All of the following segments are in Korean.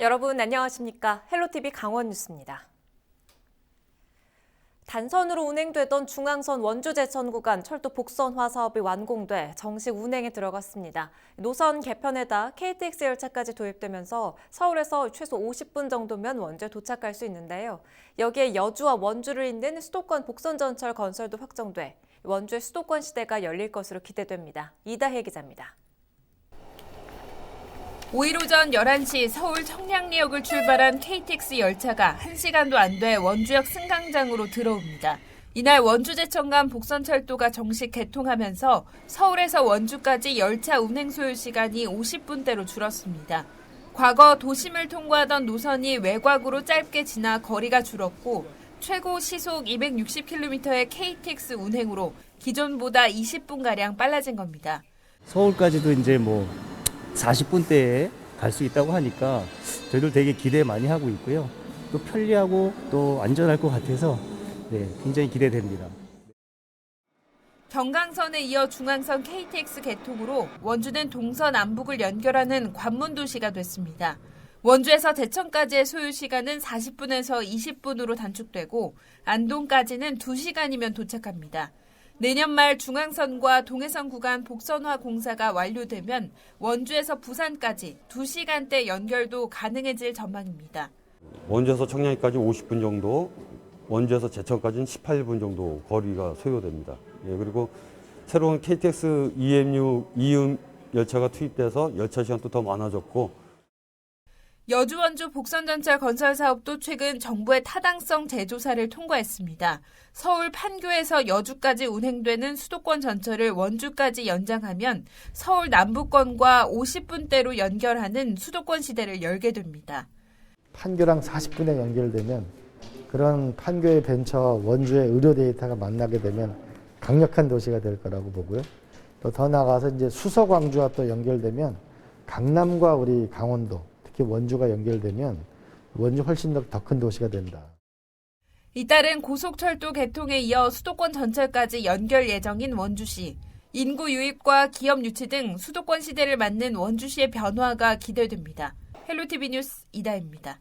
여러분 안녕하십니까? 헬로티비 강원 뉴스입니다. 단선으로 운행되던 중앙선 원주 제천 구간 철도 복선화 사업이 완공돼 정식 운행에 들어갔습니다. 노선 개편에다 KTX 열차까지 도입되면서 서울에서 최소 50분 정도면 원주에 도착할 수 있는데요. 여기에 여주와 원주를 잇는 수도권 복선전철 건설도 확정돼 원주의 수도권 시대가 열릴 것으로 기대됩니다. 이다혜 기자입니다. 5일 오전 11시 서울 청량리역을 출발한 KTX 열차가 1시간도 안 돼 원주역 승강장으로 들어옵니다. 이날 원주제천 간 복선철도가 정식 개통하면서 서울에서 원주까지 열차 운행 소요 시간이 50분대로 줄었습니다. 과거 도심을 통과하던 노선이 외곽으로 짧게 지나 거리가 줄었고 최고 시속 260km의 KTX 운행으로 기존보다 20분가량 빨라진 겁니다. 서울까지도 이제 40분대에 갈 수 있다고 하니까 저희들 되게 기대 많이 하고 있고요. 또 편리하고 또 안전할 것 같아서 굉장히 기대됩니다. 경강선에 이어 중앙선 KTX 개통으로 원주는 동서 남북을 연결하는 관문도시가 됐습니다. 원주에서 대천까지의 소요 시간은 40분에서 20분으로 단축되고 안동까지는 2시간이면 도착합니다. 내년 말 중앙선과 동해선 구간 복선화 공사가 완료되면 원주에서 부산까지 2시간대 연결도 가능해질 전망입니다. 원주에서 청량리까지 50분 정도, 원주에서 제천까지는 18분 정도 거리가 소요됩니다. 그리고 새로운 KTX EMU 이음 열차가 투입돼서 열차 시간도 더 많아졌고 여주 원주 복선전철 건설 사업도 최근 정부의 타당성 재조사를 통과했습니다. 서울 판교에서 여주까지 운행되는 수도권 전철을 원주까지 연장하면 서울 남부권과 50분대로 연결하는 수도권 시대를 열게 됩니다. 판교랑 40분에 연결되면 그런 판교의 벤처 원주의 의료 데이터가 만나게 되면 강력한 도시가 될 거라고 보고요. 또 더 나아가서 이제 수서 광주와 또 연결되면 강남과 우리 강원도 특히 원주가 연결되면 원주 훨씬 더 큰 도시가 된다. 이달은 고속철도 개통에 이어 수도권 전철까지 연결 예정인 원주시. 인구 유입과 기업 유치 등 수도권 시대를 맞는 원주시의 변화가 기대됩니다. 헬로티비 뉴스 이다혜입니다.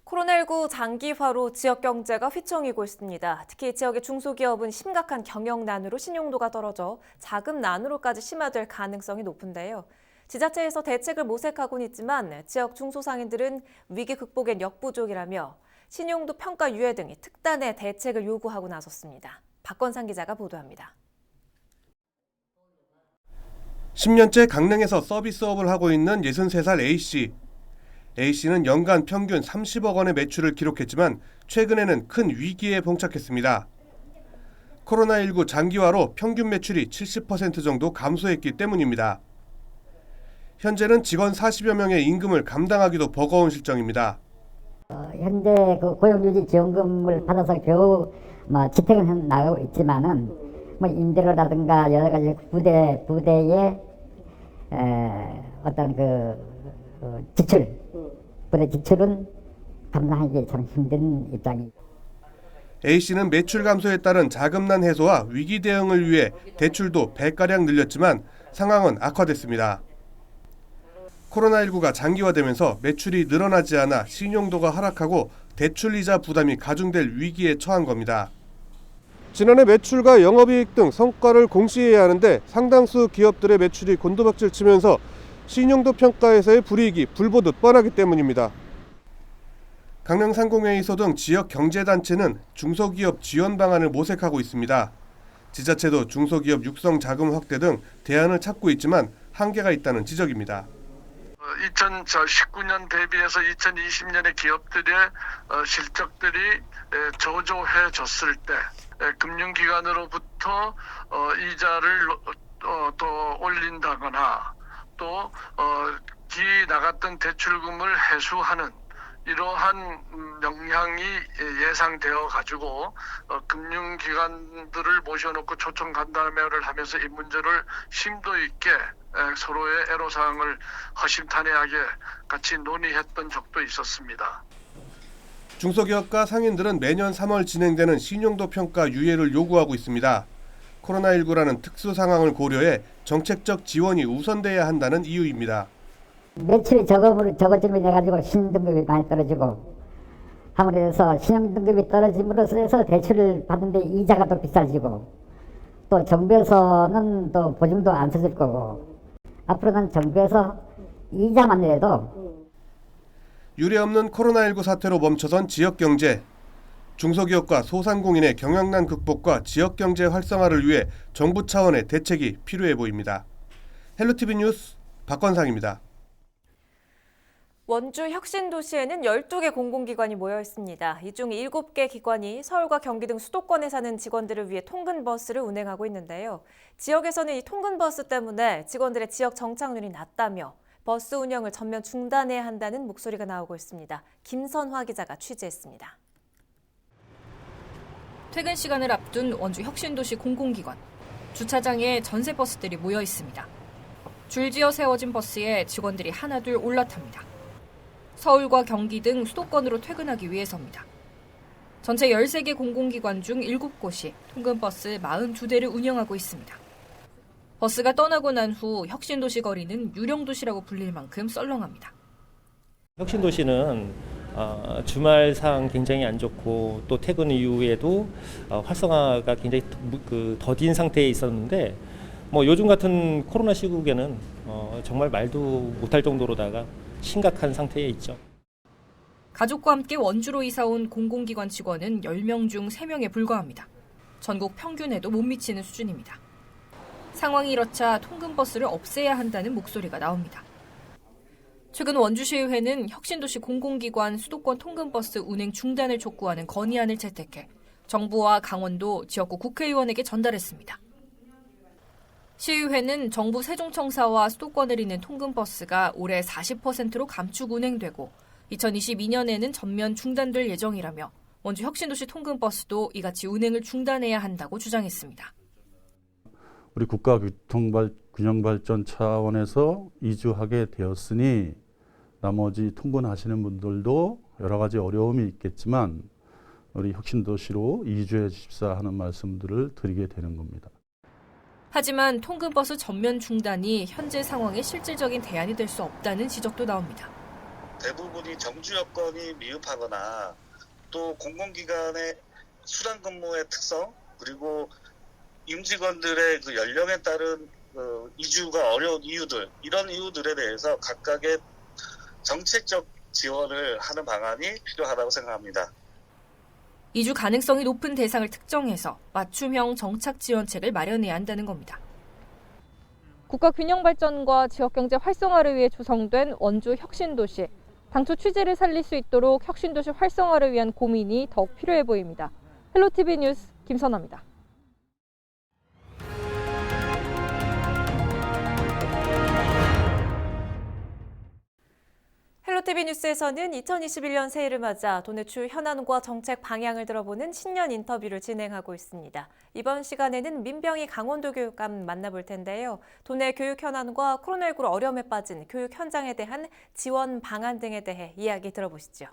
코로나19 장기화로 지역 경제가 휘청이고 있습니다. 특히 지역의 중소기업은 심각한 경영난으로 신용도가 떨어져 자금난으로까지 심화될 가능성이 높은데요. 지자체에서 대책을 모색하고는 있지만 지역 중소상인들은 위기 극복엔 역부족이라며 신용도 평가 유예 등의 특단의 대책을 요구하고 나섰습니다. 박건상 기자가 보도합니다. 10년째 강릉에서 서비스업을 하고 있는 63살 A씨. A씨는 연간 평균 30억 원의 매출을 기록했지만 최근에는 큰 위기에 봉착했습니다. 코로나19 장기화로 평균 매출이 70% 정도 감소했기 때문입니다. 현재는 직원 40여 명의 임금을 감당하기도 버거운 실정입니다. 현재 그 고용유지 지원금을 받아서 겨우 지탱은 나가고 있지만은 임대료라든가 여러 가지 부대의 어떤 부대 지출은 감당하기 참 힘든 입장입니다. A씨는 매출 감소에 따른 자금난 해소와 위기 대응을 위해 대출도 배가량 늘렸지만 상황은 악화됐습니다. 코로나19가 장기화되면서 매출이 늘어나지 않아 신용도가 하락하고 대출이자 부담이 가중될 위기에 처한 겁니다. 지난해 매출과 영업이익 등 성과를 공시해야 하는데 상당수 기업들의 매출이 곤두박질 치면서 신용도 평가에서의 불이익이 불보듯 뻔하기 때문입니다. 강릉상공회의소 등 지역 경제단체는 중소기업 지원 방안을 모색하고 있습니다. 지자체도 중소기업 육성 자금 확대 등 대안을 찾고 있지만 한계가 있다는 지적입니다. 2019년 대비해서 2020년에 기업들의 실적들이 저조해졌을 때 금융기관으로부터 이자를 더 올린다거나 또 나갔던 대출금을 회수하는 이러한 영향이 예상되어 가지고 금융기관들을 모셔놓고 초청 간담회를 하면서 이 문제를 심도 있게 서로의 애로사항을 허심탄회하게 같이 논의했던 적도 있었습니다. 중소기업과 상인들은 매년 3월 진행되는 신용도 평가 유예를 요구하고 있습니다. 코로나19라는 특수 상황을 고려해 정책적 지원이 우선돼야 한다는 이유입니다. 매출이 적어짐이 돼가지고 신용등급이 많이 떨어지고 아무래도 신용등급이 떨어짐으로써 해서 대출을 받는데 이자가 더 비싸지고 또 정부에서는 또 보증도 안 써줄 거고 앞으로는 정부에서 이자만 내도 유례없는 코로나19 사태로 멈춰선 지역경제. 중소기업과 소상공인의 경영난 극복과 지역경제 활성화를 위해 정부 차원의 대책이 필요해 보입니다. 헬로티비 뉴스 박건상입니다. 원주 혁신도시에는 12개 공공기관이 모여 있습니다. 이 중 7개 기관이 서울과 경기 등 수도권에 사는 직원들을 위해 통근버스를 운행하고 있는데요. 지역에서는 이 통근버스 때문에 직원들의 지역 정착률이 낮다며 버스 운영을 전면 중단해야 한다는 목소리가 나오고 있습니다. 김선화 기자가 취재했습니다. 퇴근 시간을 앞둔 원주 혁신도시 공공기관. 주차장에 전세버스들이 모여 있습니다. 줄지어 세워진 버스에 직원들이 하나둘 올라탑니다. 서울과 경기 등 수도권으로 퇴근하기 위해서입니다. 전체 13개 공공기관 중 7곳이 통근버스 42대를 운영하고 있습니다. 버스가 떠나고 난 후 혁신도시 거리는 유령도시라고 불릴 만큼 썰렁합니다. 혁신도시는 주말 상황 굉장히 안 좋고 또 퇴근 이후에도 활성화가 굉장히 더딘 상태에 있었는데 요즘 같은 코로나 시국에는 정말 말도 못할 정도로다가 심각한 상태에 있죠. 가족과 함께 원주로 이사온 공공기관 직원은 10명 중 3명에 불과합니다. 전국 평균에도 못 미치는 수준입니다. 상황이 이렇자 통근버스를 없애야 한다는 목소리가 나옵니다. 최근 원주시의회는 혁신도시 공공기관 수도권 통근버스 운행 중단을 촉구하는 건의안을 채택해 정부와 강원도 지역구 국회의원에게 전달했습니다. 시의회는 정부 세종청사와 수도권을 잇는 통근버스가 올해 40%로 감축 운행되고 2022년에는 전면 중단될 예정이라며 원주 혁신도시 통근버스도 이같이 운행을 중단해야 한다고 주장했습니다. 우리 국가교통균형발전 차원에서 이주하게 되었으니 나머지 통근하시는 분들도 여러 가지 어려움이 있겠지만 우리 혁신도시로 이주해 주십사 하는 말씀들을 드리게 되는 겁니다. 하지만 통근버스 전면 중단이 현재 상황에 실질적인 대안이 될 수 없다는 지적도 나옵니다. 대부분이 정주 여건이 미흡하거나 또 공공기관의 수당 근무의 특성 그리고 임직원들의 그 연령에 따른 이주가 어려운 이유들 이런 이유들에 대해서 각각의 정책적 지원을 하는 방안이 필요하다고 생각합니다. 이주 가능성이 높은 대상을 특정해서 맞춤형 정착 지원책을 마련해야 한다는 겁니다. 국가 균형 발전과 지역 경제 활성화를 위해 조성된 원주 혁신도시. 당초 취지를 살릴 수 있도록 혁신도시 활성화를 위한 고민이 더욱 필요해 보입니다. 헬로티비 뉴스 김선아입니다. 헬로티비 뉴스에서는 2021년 새해를 맞아 도내출 현안과 정책 방향을 들어보는 신년 인터뷰를 진행하고 있습니다. 이번 시간에는 민병희 강원도 교육감 만나볼 텐데요. 도내 교육 현안과 코로나19로 어려움에 빠진 교육 현장에 대한 지원 방안 등에 대해 이야기 들어보시죠.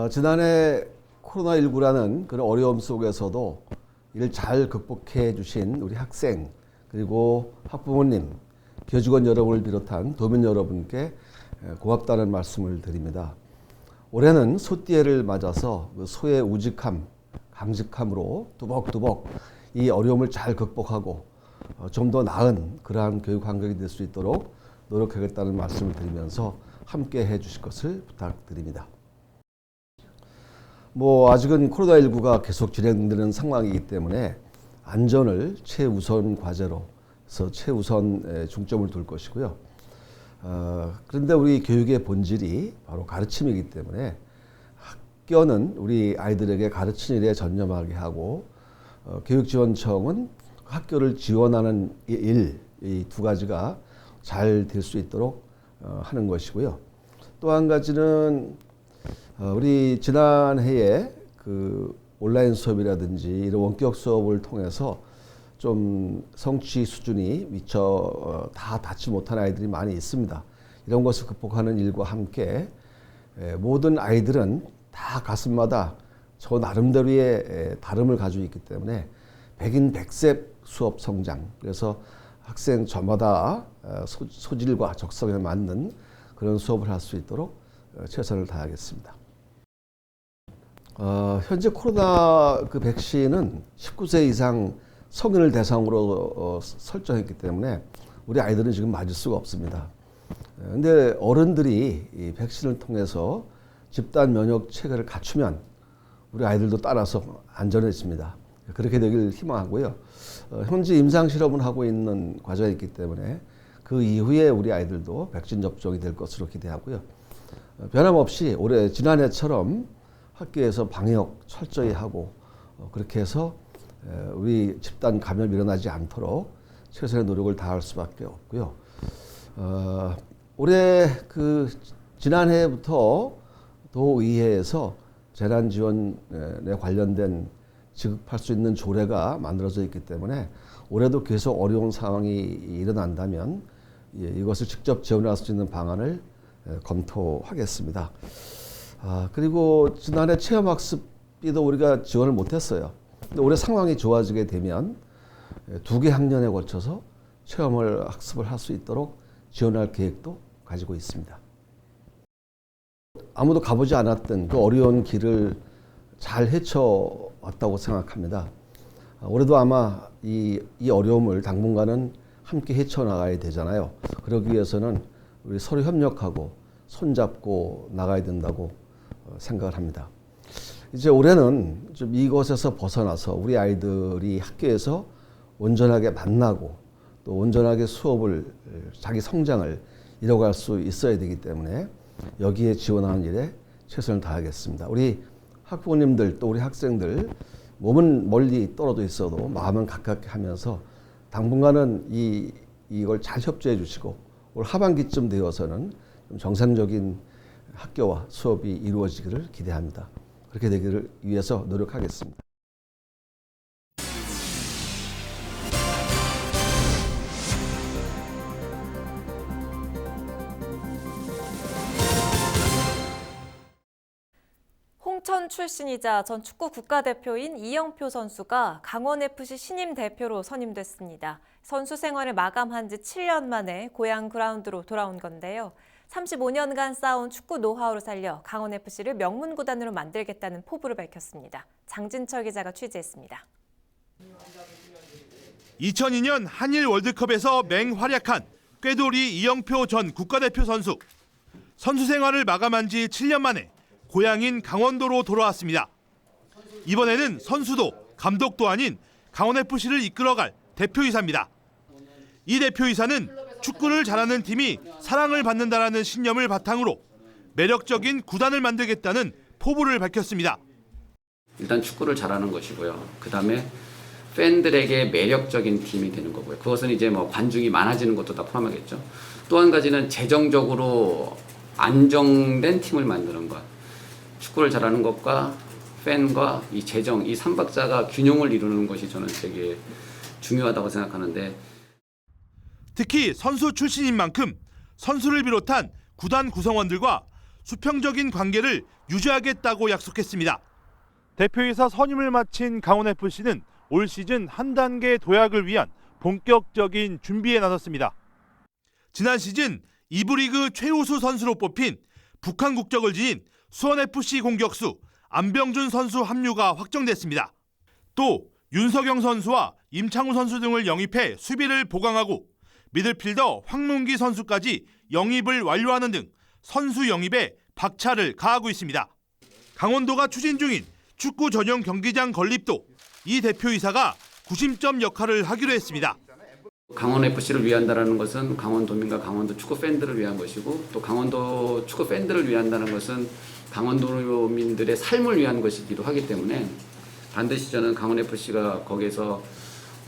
지난해 코로나19라는 그런 어려움 속에서도 이를 잘 극복해 주신 우리 학생 그리고 학부모님 교직원 여러분을 비롯한 도민 여러분께 고맙다는 말씀을 드립니다. 올해는 소띠해를 맞아서 소의 우직함, 강직함으로 뚜벅뚜벅 이 어려움을 잘 극복하고 좀 더 나은 그러한 교육 환경이 될 수 있도록 노력하겠다는 말씀을 드리면서 함께 해 주실 것을 부탁드립니다. 아직은 코로나19가 계속 진행되는 상황이기 때문에 안전을 최우선 과제로 그래서 최우선 중점을 둘 것이고요. 그런데 우리 교육의 본질이 바로 가르침이기 때문에 학교는 우리 아이들에게 가르치는 일에 전념하게 하고 교육지원청은 학교를 지원하는 일, 이 두 가지가 잘 될 수 있도록 하는 것이고요. 또 한 가지는 우리 지난해에 그 온라인 수업이라든지 이런 원격 수업을 통해서 좀 성취 수준이 미처 다 닿지 못한 아이들이 많이 있습니다. 이런 것을 극복하는 일과 함께 모든 아이들은 다 가슴마다 저 나름대로의 다름을 가지고 있기 때문에 백인 백색 수업 성장 그래서 학생 저마다 소질과 적성에 맞는 그런 수업을 할 수 있도록 최선을 다하겠습니다. 현재 코로나 그 백신은 19세 이상 성인을 대상으로 설정했기 때문에 우리 아이들은 지금 맞을 수가 없습니다. 근데 어른들이 이 백신을 통해서 집단 면역 체계를 갖추면 우리 아이들도 따라서 안전해집니다. 그렇게 되길 희망하고요. 현재 임상 실험을 하고 있는 과정이 있기 때문에 그 이후에 우리 아이들도 백신 접종이 될 것으로 기대하고요. 변함없이 올해 지난해처럼 학교에서 방역 철저히 하고 그렇게 해서 우리 집단 감염이 일어나지 않도록 최선의 노력을 다할 수밖에 없고요. 올해 그 지난해부터 도의회에서 재난지원에 관련된 지급할 수 있는 조례가 만들어져 있기 때문에 올해도 계속 어려운 상황이 일어난다면 이것을 직접 지원할 수 있는 방안을 검토하겠습니다. 그리고 지난해 체험학습비도 우리가 지원을 못했어요. 근데 올해 상황이 좋아지게 되면 2개 학년에 걸쳐서 체험을 학습을 할 수 있도록 지원할 계획도 가지고 있습니다. 아무도 가보지 않았던 그 어려운 길을 잘 헤쳐왔다고 생각합니다. 올해도 아마 이 어려움을 당분간은 함께 헤쳐나가야 되잖아요. 그러기 위해서는 우리 서로 협력하고 손잡고 나가야 된다고 생각을 합니다. 이제 올해는 좀 이것에서 벗어나서 우리 아이들이 학교에서 온전하게 만나고 또 온전하게 수업을 자기 성장을 이뤄갈 수 있어야 되기 때문에 여기에 지원하는 일에 최선을 다하겠습니다. 우리 학부모님들 또 우리 학생들 몸은 멀리 떨어져 있어도 마음은 가깝게 하면서 당분간은 이걸 잘 협조해 주시고 올 하반기쯤 되어서는 좀 정상적인 학교와 수업이 이루어지기를 기대합니다. 그렇게 되기를 위해서 노력하겠습니다. 홍천 출신이자 전 축구 국가대표인 이영표 선수가 강원FC 신임 대표로 선임됐습니다. 선수 생활을 마감한 지 7년 만에 고향 그라운드로 돌아온 건데요. 35년간 쌓아온 축구 노하우를 살려 강원FC를 명문구단으로 만들겠다는 포부를 밝혔습니다. 장진철 기자가 취재했습니다. 2002년 한일 월드컵에서 맹활약한 꾀돌이 이영표 전 국가대표 선수. 선수 생활을 마감한 지 7년 만에 고향인 강원도로 돌아왔습니다. 이번에는 선수도 감독도 아닌 강원FC를 이끌어갈 대표이사입니다. 이 대표이사는 축구를 잘하는 팀이 사랑을 받는다라는 신념을 바탕으로 매력적인 구단을 만들겠다는 포부를 밝혔습니다. 일단 축구를 잘하는 것이고요. 그다음에 팬들에게 매력적인 팀이 되는 거고요. 그것은 이제 뭐 관중이 많아지는 것도 다 포함하겠죠. 또 한 가지는 재정적으로 안정된 팀을 만드는 것. 축구를 잘하는 것과 팬과 이 재정, 이 삼박자가 균형을 이루는 것이 저는 되게 중요하다고 생각하는데, 특히 선수 출신인 만큼 선수를 비롯한 구단 구성원들과 수평적인 관계를 유지하겠다고 약속했습니다. 대표이사 선임을 마친 강원FC는 올 시즌 한 단계 도약을 위한 본격적인 준비에 나섰습니다. 지난 시즌 2부 리그 최우수 선수로 뽑힌 북한 국적을 지닌 수원FC 공격수 안병준 선수 합류가 확정됐습니다. 또 윤석영 선수와 임창우 선수 등을 영입해 수비를 보강하고 미들필더 황문기 선수까지 영입을 완료하는 등 선수 영입에 박차를 가하고 있습니다. 강원도가 추진 중인 축구 전용 경기장 건립도 이 대표이사가 구심점 역할을 하기로 했습니다. 강원FC를 위한다는 것은 강원도민과 강원도 축구 팬들을 위한 것이고, 또 강원도 축구 팬들을 위한다는 것은 강원도민들의 삶을 위한 것이기도 하기 때문에 반드시 저는 강원FC가 거기에서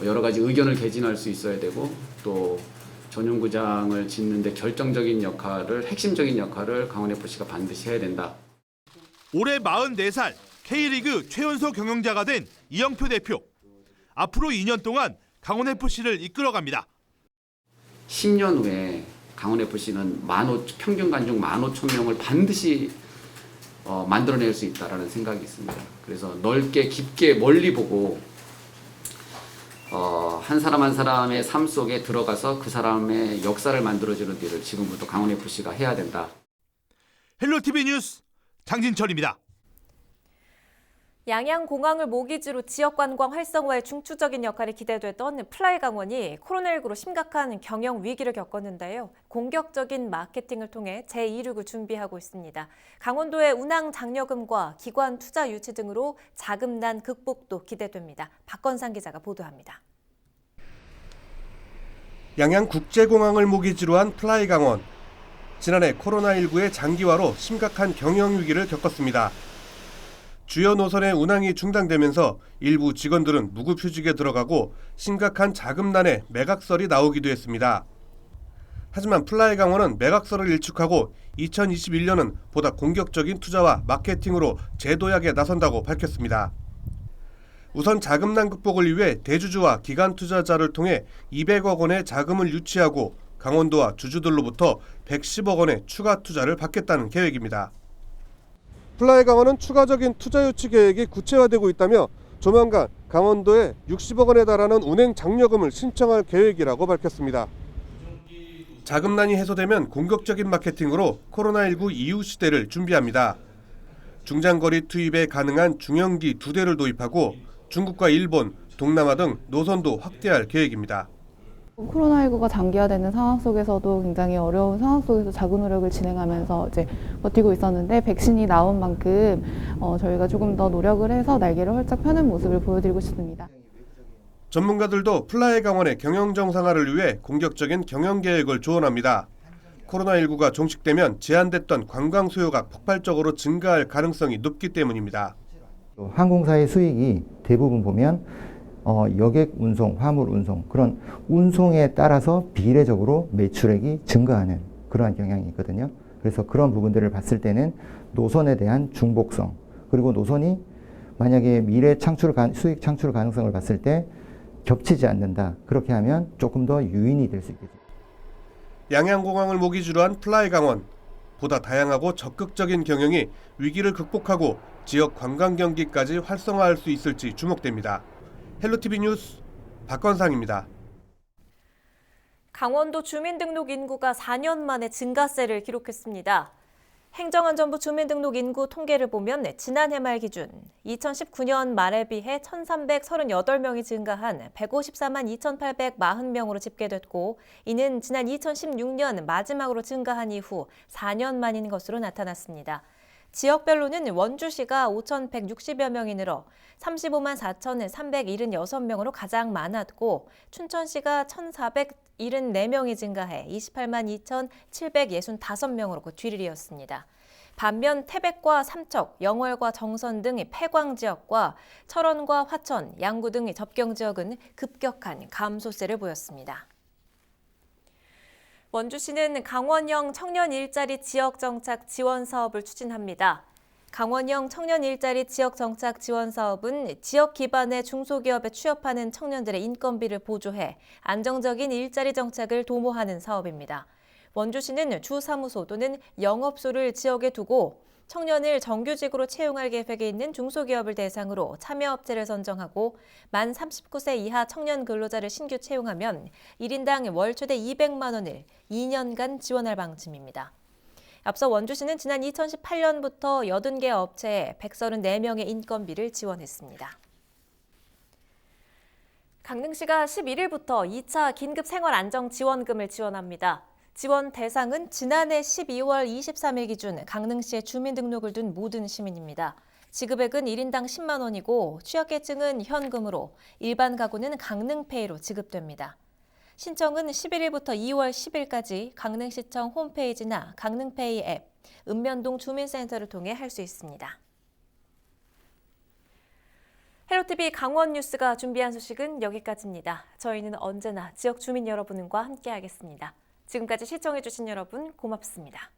여러 가지 의견을 개진할 수 있어야 되고, 또 전용구장을 짓는 데 결정적인 역할을, 핵심적인 역할을 강원FC가 반드시 해야 된다. 올해 44살 K리그 최연소 경영자가 된 이영표 대표. 앞으로 2년 동안 강원FC를 이끌어갑니다. 10년 후에 강원FC는 평균 관중 15,000명을 반드시 만들어낼 수 있다라는 생각이 있습니다. 그래서 넓게 깊게 멀리 보고 한 사람 한 사람의 삶 속에 들어가서 그 사람의 역사를 만들어주는 일을 지금부터 강원FC가 해야 된다. 헬로티비 뉴스 장진철입니다. 양양공항을 모기지로 지역관광 활성화에 중추적인 역할이 기대되던 플라이강원이 코로나19로 심각한 경영 위기를 겪었는데요. 공격적인 마케팅을 통해 제2륙을 준비하고 있습니다. 강원도의 운항 장려금과 기관 투자 유치 등으로 자금난 극복도 기대됩니다. 박건상 기자가 보도합니다. 양양국제공항을 모기지로 한 플라이강원. 지난해 코로나19의 장기화로 심각한 경영 위기를 겪었습니다. 주요 노선의 운항이 중단되면서 일부 직원들은 무급휴직에 들어가고 심각한 자금난에 매각설이 나오기도 했습니다. 하지만 플라이강원은 매각설을 일축하고 2021년은 보다 공격적인 투자와 마케팅으로 재도약에 나선다고 밝혔습니다. 우선 자금난 극복을 위해 대주주와 기관 투자자를 통해 200억 원의 자금을 유치하고 강원도와 주주들로부터 110억 원의 추가 투자를 받겠다는 계획입니다. 플라이강원은 추가적인 투자 유치 계획이 구체화되고 있다며 조만간 강원도에 60억 원에 달하는 운행 장려금을 신청할 계획이라고 밝혔습니다. 자금난이 해소되면 공격적인 마케팅으로 코로나19 이후 시대를 준비합니다. 중장거리 투입에 가능한 중형기 2대를 도입하고 중국과 일본, 동남아 등 노선도 확대할 계획입니다. 코로나19가 장기화되는 상황 속에서도 굉장히 어려운 상황 속에서 자구 노력을 진행하면서 이제 버티고 있었는데 백신이 나온 만큼 저희가 조금 더 노력을 해서 날개를 활짝 펴는 모습을 보여드리고 싶습니다. 전문가들도 플라이강원의 경영 정상화를 위해 공격적인 경영 계획을 조언합니다. 코로나19가 종식되면 제한됐던 관광 수요가 폭발적으로 증가할 가능성이 높기 때문입니다. 항공사의 수익이 대부분 보면 여객 운송, 화물 운송, 그런 운송에 따라서 비례적으로 매출액이 증가하는 그러한 경향이 있거든요. 그래서 그런 부분들을 봤을 때는 노선에 대한 중복성, 그리고 노선이 만약에 미래 수익 창출 가능성을 봤을 때 겹치지 않는다. 그렇게 하면 조금 더 유인이 될 수 있겠죠. 양양공항을 모기지로 한 플라이강원. 보다 다양하고 적극적인 경영이 위기를 극복하고 지역 관광 경기까지 활성화할 수 있을지 주목됩니다. 헬로티비 뉴스 박건상입니다. 강원도 주민등록 인구가 4년 만에 증가세를 기록했습니다. 행정안전부 주민등록 인구 통계를 보면 지난해 말 기준 2019년 말에 비해 1,338명이 증가한 154만 2,840명으로 집계됐고, 이는 지난 2016년 마지막으로 증가한 이후 4년 만인 것으로 나타났습니다. 지역별로는 원주시가 5,160여 명이 늘어 35만 4,376명으로 가장 많았고, 춘천시가 1,474명이 증가해 28만 2,765명으로 뒤를 이었습니다. 반면 태백과 삼척, 영월과 정선 등 폐광 지역과 철원과 화천, 양구 등 접경 지역은 급격한 감소세를 보였습니다. 원주시는 강원형 청년 일자리 지역 정착 지원 사업을 추진합니다. 강원형 청년 일자리 지역 정착 지원 사업은 지역 기반의 중소기업에 취업하는 청년들의 인건비를 보조해 안정적인 일자리 정착을 도모하는 사업입니다. 원주시는 주 사무소 또는 영업소를 지역에 두고 청년을 정규직으로 채용할 계획에 있는 중소기업을 대상으로 참여업체를 선정하고 만 39세 이하 청년 근로자를 신규 채용하면 1인당 월 최대 200만 원을 2년간 지원할 방침입니다. 앞서 원주시는 지난 2018년부터 80개 업체에 134명의 인건비를 지원했습니다. 강릉시가 11일부터 2차 긴급생활안정지원금을 지원합니다. 지원 대상은 지난해 12월 23일 기준 강릉시에 주민등록을 둔 모든 시민입니다. 지급액은 1인당 10만 원이고 취약계층은 현금으로, 일반 가구는 강릉페이로 지급됩니다. 신청은 11일부터 2월 10일까지 강릉시청 홈페이지나 강릉페이 앱, 읍면동 주민센터를 통해 할 수 있습니다. 헬로티비 강원 뉴스가 준비한 소식은 여기까지입니다. 저희는 언제나 지역 주민 여러분과 함께하겠습니다. 지금까지 시청해주신 여러분 고맙습니다.